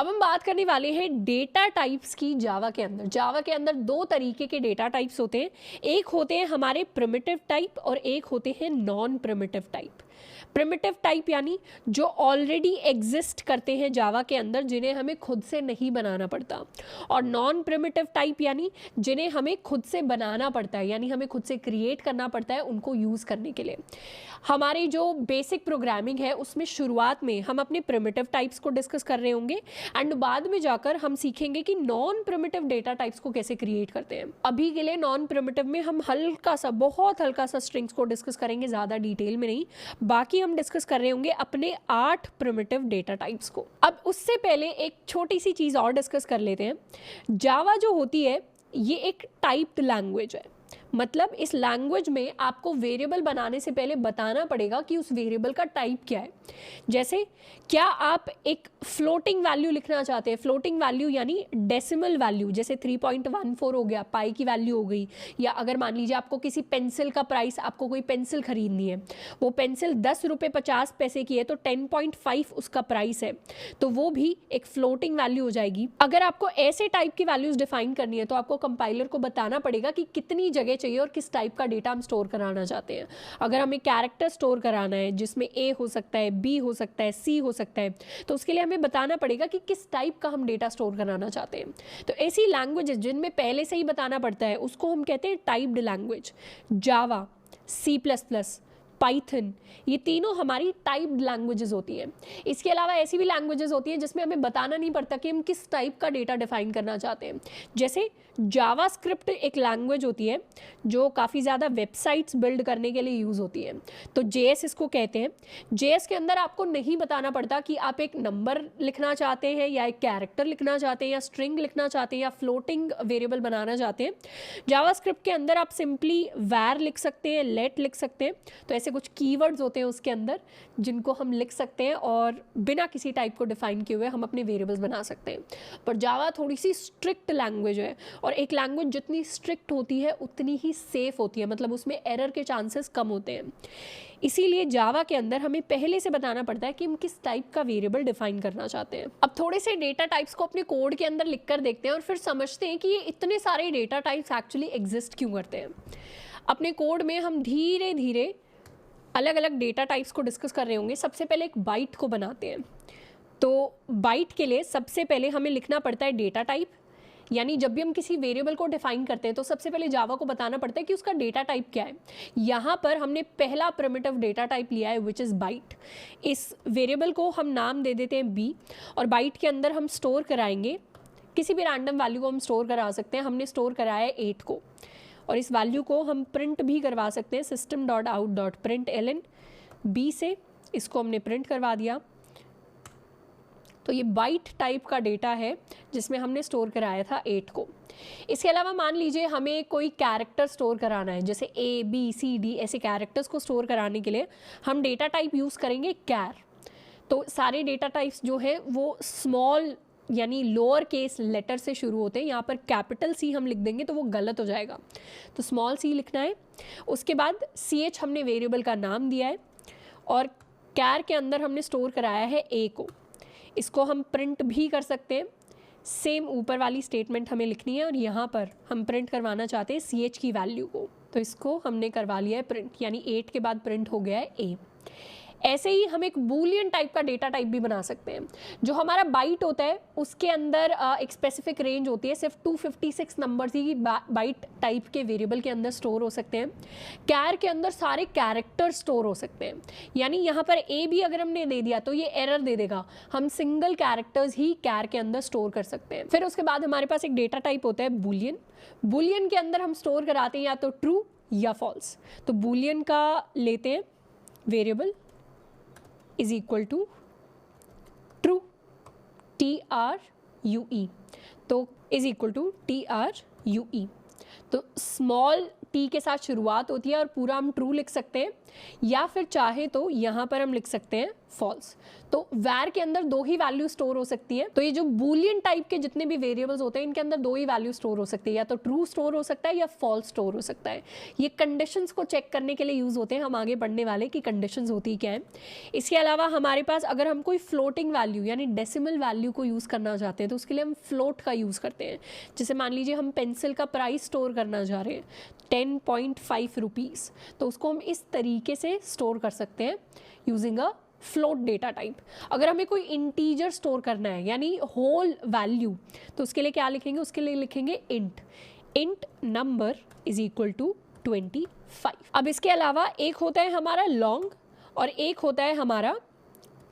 हम बात करने वाले हैं डेटा टाइप्स की जावा के अंदर। जावा के अंदर दो तरीके के डेटा टाइप्स होते हैं, एक होते हैं हमारे प्रिमिटिव टाइप और एक होते हैं non primitive type. Primitive type यानी जो ऑलरेडी एग्जिस्ट करते हैं जावा के अंदर, जिन्हें हमें खुद से नहीं बनाना पड़ता, और नॉन प्रिमिटिव टाइप यानी जिन्हें हमें खुद से बनाना पड़ता है, यानी हमें खुद से क्रिएट करना पड़ता है उनको यूज़ करने के लिए। हमारी जो बेसिक प्रोग्रामिंग है उसमें शुरुआत में हम अपने प्रिमिटिव टाइप्स को डिस्कस कर रहे होंगे एंड बाद में जाकर हम सीखेंगे कि नॉन प्रिमिटिव डेटा टाइप्स को कैसे क्रिएट करते हैं। अभी के लिए नॉन प्रिमिटिव में हम हल्का सा, बहुत हल्का सा स्ट्रिंग्स को डिस्कस करेंगे, ज़्यादा डिटेल में नहीं। बाकी हम डिस्कस कर रहे होंगे अपने 8 प्रिमिटिव डेटा टाइप्स को। अब उससे पहले एक छोटी सी चीज़ और डिस्कस कर लेते हैं। जावा जो होती है ये एक टाइप्ड लैंग्वेज है, मतलब इस लैंग्वेज में आपको वेरिएबल बनाने से पहले बताना पड़ेगा कि उस वेरिएबल का टाइप क्या है। जैसे क्या आप एक फ्लोटिंग वैल्यू लिखना चाहते हैं, फ्लोटिंग वैल्यू यानी डेसिमल वैल्यू, जैसे 3.14 हो गया, पाई की वैल्यू हो गई, या अगर मान लीजिए आपको किसी पेंसिल का प्राइस, आपको कोई पेंसिल खरीदनी है, वो पेंसिल 10 रुपये 50 पैसे की है तो 10.5 उसका प्राइस है, तो वो भी एक फ्लोटिंग वैल्यू हो जाएगी। अगर आपको ऐसे टाइप की वैल्यूज डिफाइन करनी है तो आपको कंपाइलर को बताना पड़ेगा कि कितनी जगह चाहिए और किस टाइप का डेटा हम स्टोर कराना चाहते हैं। अगर हमें कैरेक्टर स्टोर कराना है जिसमें ए हो सकता है, बी हो सकता है, सी हो सकता है, तो उसके लिए हमें बताना पड़ेगा कि किस टाइप का हम डेटा स्टोर कराना चाहते हैं। तो ऐसी लैंग्वेजेस जिनमें पहले से ही बताना पड़ता है उसको हम कहते हैं टाइप्ड लैंग्वेज। जावा, C++, पाइथन, ये तीनों हमारी टाइप्ड लैंग्वेजेस होती हैं। इसके अलावा ऐसी भी लैंग्वेजेस होती हैं जिसमें हमें बताना नहीं पड़ता कि हम किस टाइप का डेटा डिफाइन करना चाहते हैं। जैसे जावास्क्रिप्ट एक लैंग्वेज होती है जो काफ़ी ज़्यादा वेबसाइट्स बिल्ड करने के लिए यूज़ होती है, तो JS इसको कहते हैं। JS के अंदर आपको नहीं बताना पड़ता कि आप एक नंबर लिखना चाहते हैं या एक कैरेक्टर लिखना चाहते हैं या स्ट्रिंग लिखना चाहते हैं या फ्लोटिंग वेरिएबल बनाना चाहते हैं। जावास्क्रिप्ट के अंदर आप सिंपली वैर लिख सकते हैं, लेट लिख सकते हैं, तो ऐसे कुछ कीवर्ड्स होते हैं उसके अंदर जिनको हम लिख सकते हैं और बिना किसी टाइप को डिफाइन किए हुए हम अपने वेरिएबल्स बना सकते हैं। पर जावा थोड़ी सी स्ट्रिक्ट लैंग्वेज है, और एक लैंग्वेज जितनी स्ट्रिक्ट होती है उतनी ही सेफ होती है, मतलब उसमें एरर के चांसेस कम होते हैं। इसीलिए जावा के अंदर हमें पहले से बताना पड़ता है कि हम किस टाइप का वेरिएबल डिफाइन करना चाहते हैं। अब थोड़े से डेटा टाइप्स को अपने कोड के अंदर लिख कर देखते हैं और फिर समझते हैं कि ये इतने सारे डेटा टाइप्स एक्चुअली एग्जिस्ट क्यों करते हैं। अपने कोड में हम धीरे धीरे अलग अलग डेटा टाइप्स को डिस्कस कर रहे होंगे। सबसे पहले एक बाइट को बनाते हैं, तो बाइट के लिए सबसे पहले हमें लिखना पड़ता है डेटा टाइप, यानी जब भी हम किसी वेरिएबल को डिफाइन करते हैं तो सबसे पहले जावा को बताना पड़ता है कि उसका डेटा टाइप क्या है। यहाँ पर हमने पहला प्रिमिटिव डेटा टाइप लिया है विच इज़ बाइट। इस वेरिएबल को हम नाम दे देते हैं बी, और बाइट के अंदर हम स्टोर कराएंगे किसी भी रैंडम वैल्यू को हम स्टोर करा सकते हैं। हमने स्टोर कराया है 8 को, और इस वैल्यू को हम प्रिंट भी करवा सकते हैं system.out.println बी से, इसको हमने प्रिंट करवा दिया। तो ये बाइट टाइप का डेटा है जिसमें हमने स्टोर कराया था 8 को। इसके अलावा मान लीजिए हमें कोई कैरेक्टर स्टोर कराना है, जैसे ABCD ऐसे कैरेक्टर्स को स्टोर कराने के लिए हम डेटा टाइप यूज़ करेंगे कैर। तो सारे डेटा टाइप्स जो है वो स्मॉल यानी लोअर केस लेटर से शुरू होते हैं। यहाँ पर कैपिटल C हम लिख देंगे तो वो गलत हो जाएगा, तो स्मॉल c लिखना है। उसके बाद CH हमने वेरिएबल का नाम दिया है, और कैर के अंदर हमने स्टोर कराया है A को, इसको हम प्रिंट भी कर सकते हैं। सेम ऊपर वाली स्टेटमेंट हमें लिखनी है, और यहाँ पर हम प्रिंट करवाना चाहते हैं CH की वैल्यू को, तो इसको हमने करवा लिया है प्रिंट, यानी 8 के बाद प्रिंट हो गया है A। ऐसे ही हम एक बूलियन टाइप का डेटा टाइप भी बना सकते हैं। जो हमारा बाइट होता है उसके अंदर एक स्पेसिफिक रेंज होती है, सिर्फ 256 नंबर्स ही बाइट टाइप के वेरिएबल के अंदर स्टोर हो सकते हैं। कैर के अंदर सारे कैरेक्टर स्टोर हो सकते हैं, यानी यहाँ पर ए भी अगर हमने दे दिया तो ये एरर दे देगा, हम सिंगल कैरेक्टर्स ही कैर के अंदर स्टोर कर सकते हैं। फिर उसके बाद हमारे पास एक डेटा टाइप होता है बूलियन। बूलियन के अंदर हम स्टोर कराते हैं या तो ट्रू या फॉल्स। तो बूलियन का लेते हैं variable is equal to true TRUE, तो इज इक्वल टू TRUE। तो स्मॉल टी के साथ शुरुआत होती है और पूरा हम ट्रू लिख सकते हैं, या फिर चाहे तो यहाँ पर हम लिख सकते हैं फॉल्स। तो वैर के अंदर दो ही वैल्यू स्टोर हो सकती है। तो ये जो बूलियन टाइप के जितने भी वेरिएबल्स होते हैं इनके अंदर दो ही वैल्यू स्टोर हो सकती है, या तो ट्रू स्टोर हो सकता है या फॉल्स स्टोर हो सकता है। ये कंडीशंस को चेक करने के लिए यूज होते हैं, हम आगे बढ़ने वाले की कंडीशंस होती क्या है। इसके अलावा हमारे पास अगर हम कोई फ्लोटिंग वैल्यू यानी डेसिमल वैल्यू को यूज करना चाहते हैं तो उसके लिए हम फ्लोट का यूज करते हैं। जैसे मान लीजिए हम पेंसिल का प्राइस स्टोर करना चाह रहे हैं 10.5 रुपीज़, तो उसको हम इस तरीके से स्टोर कर सकते हैं using a float data type. अगर हमें कोई इंटीजर स्टोर करना है यानी होल वैल्यू, तो उसके लिए क्या लिखेंगे, उसके लिए लिखेंगे int number is equal to 25। अब इसके अलावा एक होता है हमारा लॉन्ग और एक होता है हमारा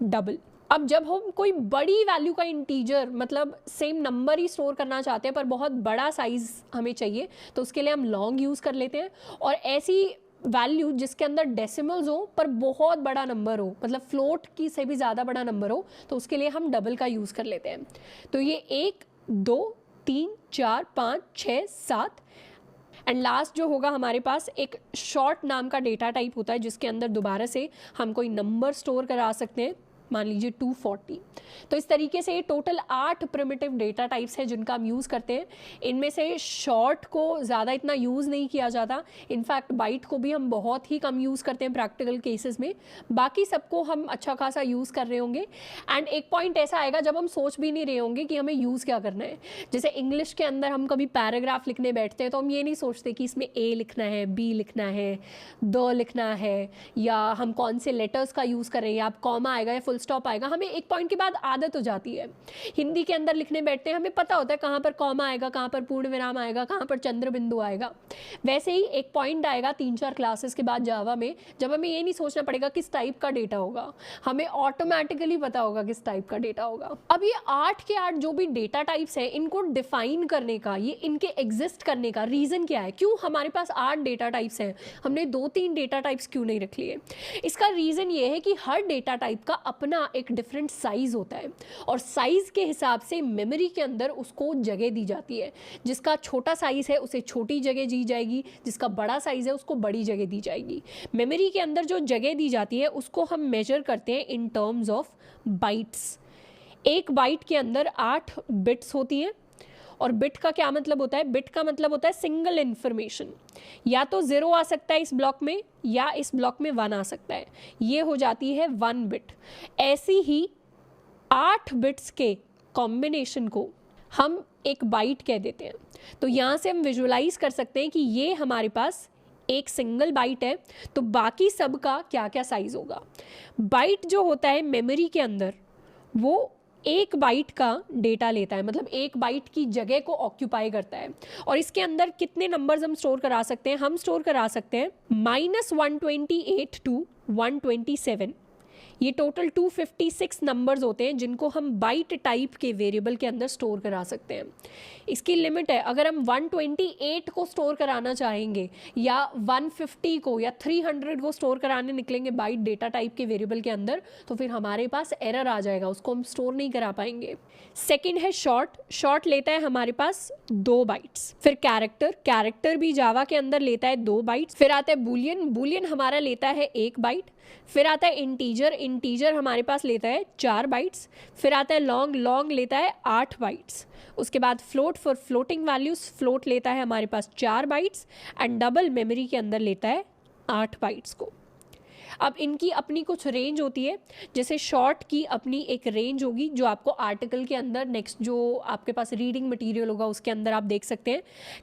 डबल। अब जब हम कोई बड़ी वैल्यू का इंटीजर मतलब सेम नंबर ही स्टोर करना चाहते हैं पर बहुत बड़ा साइज हमें चाहिए, तो उसके लिए हम लॉन्ग यूज़ कर लेते हैं। और ऐसी वैल्यू जिसके अंदर डेसिमल्स हो पर बहुत बड़ा नंबर हो, मतलब फ्लोट की से भी ज़्यादा बड़ा नंबर हो, तो उसके लिए हम डबल का यूज़ कर लेते हैं। तो ये 1 2 3 4 5 6 7 एंड लास्ट जो होगा हमारे पास एक शॉर्ट नाम का डेटा टाइप होता है जिसके अंदर दोबारा से हम कोई नंबर स्टोर करा सकते हैं, मान लीजिए 240। तो इस तरीके से टोटल 8 प्रिमिटिव डेटा टाइप्स हैं जिनका हम यूज़ करते हैं। इनमें से शॉर्ट को ज़्यादा इतना यूज़ नहीं किया जाता, इनफैक्ट बाइट को भी हम बहुत ही कम यूज़ करते हैं प्रैक्टिकल केसेस में। बाकी सबको हम अच्छा खासा यूज़ कर रहे होंगे। एंड एक पॉइंट ऐसा आएगा जब हम सोच भी नहीं रहे होंगे कि हमें यूज़ क्या करना है। जैसे इंग्लिश के अंदर हम कभी पैराग्राफ लिखने बैठते हैं तो हम ये नहीं सोचते कि इसमें ए लिखना है, बी लिखना है, द लिखना है, या हम कौन से लेटर्स का यूज़ कर रहे हैं, या कॉमा आएगा या फुल स्टॉप आएगा। हमें एक पॉइंट के बाद आदत हो जाती है। हिंदी के अंदर लिखने बैठते हैं हमें पता होता है कहाँ पर कॉमा आएगा, कहाँ पर पूर्ण विराम आएगा, कहाँ पर चंद्र बिंदु आएगा। वैसे ही एक पॉइंट आएगा 3-4 क्लासेस के बाद जावा में जब हमें ये नहीं सोचना पड़ेगा किस टाइप का डेटा होगा, हमें ऑटोमेटिकली पता होगा किस टाइप का डेटा होगा। अब ये 8 के 8 जो भी डेटा टाइप्स हैं इनको डिफाइन करने का, ये इनके एग्जिस्ट करने का रीज़न क्या है, क्यों हमारे पास 8 डेटा टाइप्स हैं, हमने 2-3 डेटा टाइप्स क्यों नहीं रख लिए। इसका रीज़न ये है कि हर डेटा टाइप का अपना एक डिफरेंट साइज होता है और साइज के हिसाब से मेमोरी के अंदर उसको जगह दी जाती है। जिसका छोटा साइज है उसे छोटी जगह दी जाएगी, जिसका बड़ा साइज है उसको बड़ी जगह दी जाएगी। मेमोरी के अंदर जो जगह दी जाती है उसको हम मेजर करते हैं इन टर्म्स ऑफ बाइट्स। एक बाइट के अंदर 8 बिट्स होती हैं और बिट का क्या मतलब होता है, बिट का मतलब होता है सिंगल इन्फॉर्मेशन। या तो 0 आ सकता है इस ब्लॉक में या इस ब्लॉक में 1 आ सकता है, ये हो जाती है 1 बिट। ऐसी ही 8 बिट्स के कॉम्बिनेशन को हम एक बाइट कह देते हैं। तो यहाँ से हम विजुअलाइज कर सकते हैं कि ये हमारे पास एक सिंगल बाइट है, तो बाकी सब का क्या क्या साइज होगा। बाइट जो होता है मेमोरी के अंदर वो एक बाइट का डेटा लेता है, मतलब एक बाइट की जगह को ऑक्यूपाई करता है। और इसके अंदर कितने नंबर्स हम स्टोर करा सकते हैं, हम स्टोर करा सकते हैं -128 to 127। ये टोटल 256 नंबर्स होते हैं जिनको हम बाइट टाइप के वेरिएबल के अंदर स्टोर करा सकते हैं। इसकी लिमिट है, अगर हम 128 को स्टोर कराना चाहेंगे या 150 को या 300 को स्टोर कराने निकलेंगे बाइट डेटा टाइप के वेरिएबल के अंदर, तो फिर हमारे पास एरर आ जाएगा, उसको हम स्टोर नहीं करा पाएंगे। सेकेंड है शॉर्ट लेता है हमारे पास 2 बाइट्स। फिर कैरेक्टर भी जावा के अंदर लेता है 2 बाइट्स। फिर आता है बुलियन हमारा लेता है 1 बाइट। फिर आता है इंटीजर हमारे पास लेता है 4 बाइट्स। फिर आता है लॉन्ग लेता है 8 बाइट्स। उसके बाद float for floating values, float लेता है हमारे पास 4 बाइट्स एंड डबल मेमोरी के अंदर लेता है 8 बाइट्स को। अब इनकी अपनी कुछ रेंज होती है, जैसे शॉर्ट की अपनी एक रेंज होगी जो आपको आर्टिकल के अंदर नेक्स्ट जो आपके पास रीडिंग मटेरियल होगा उसके अंदर आप देख सकते हैं।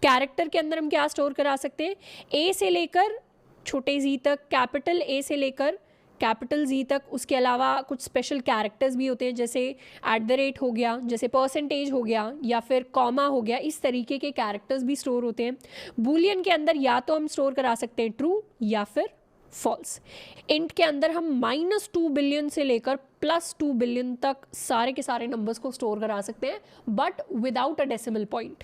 कैरेक्टर के अंदर हम क्या स्टोर करा सकते हैं, ए से लेकर छोटे जी तक, कैपिटल ए से लेकर कैपिटल जी तक। उसके अलावा कुछ स्पेशल कैरेक्टर्स भी होते हैं जैसे @ हो गया, जैसे % हो गया, या फिर कॉमा हो गया। इस तरीके के कैरेक्टर्स भी स्टोर होते हैं। बूलियन के अंदर या तो हम स्टोर करा सकते हैं ट्रू या फिर फॉल्स। इंट के अंदर हम -2 बिलियन से लेकर +2 बिलियन तक सारे के सारे नंबर्स को स्टोर करा सकते हैं, but without a decimal point.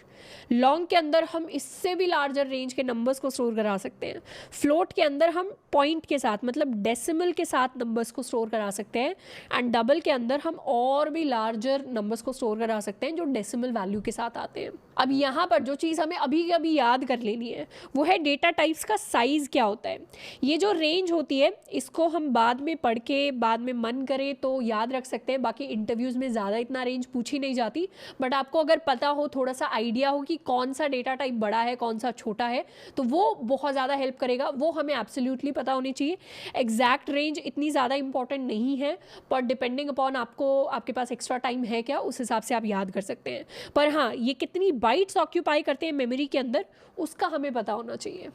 Long के अंदर हम इससे भी लार्जर रेंज के नंबर्स को स्टोर करा सकते हैं। फ्लोट के अंदर हम पॉइंट के साथ मतलब डेसिमल के साथ नंबर्स को स्टोर करा सकते हैं। एंड डबल के अंदर हम और भी लार्जर नंबर्स को स्टोर करा सकते हैं जो डेसिमल वैल्यू के साथ आते हैं। अब यहाँ पर जो चीज़ हमें अभी अभी याद कर लेनी है वो है डेटा टाइप्स का साइज़ क्या होता है। ये जो रेंज होती है इसको हम बाद में पढ़ के बाद में मन करे तो याद रख सकते हैं, बाकी इंटरव्यूज़ में ज़्यादा इतना रेंज पूछी नहीं जाती। बट आपको अगर पता हो, थोड़ा सा आइडिया हो कि कौन सा डेटा टाइप बड़ा है कौन सा छोटा है, तो वो बहुत ज़्यादा हेल्प करेगा। वो हमें एब्सोल्युटली पता होनी चाहिए। एग्जैक्ट रेंज इतनी ज़्यादा इंपॉर्टेंट नहीं है, पर डिपेंडिंग अपॉन आपके पास एक्स्ट्रा टाइम है क्या, उस हिसाब से आप याद कर सकते हैं। पर हाँ, ये कितनी बाइट्स ऑक्यूपाई करते हैं मेमोरी के अंदर उसका हमें पता होना चाहिए।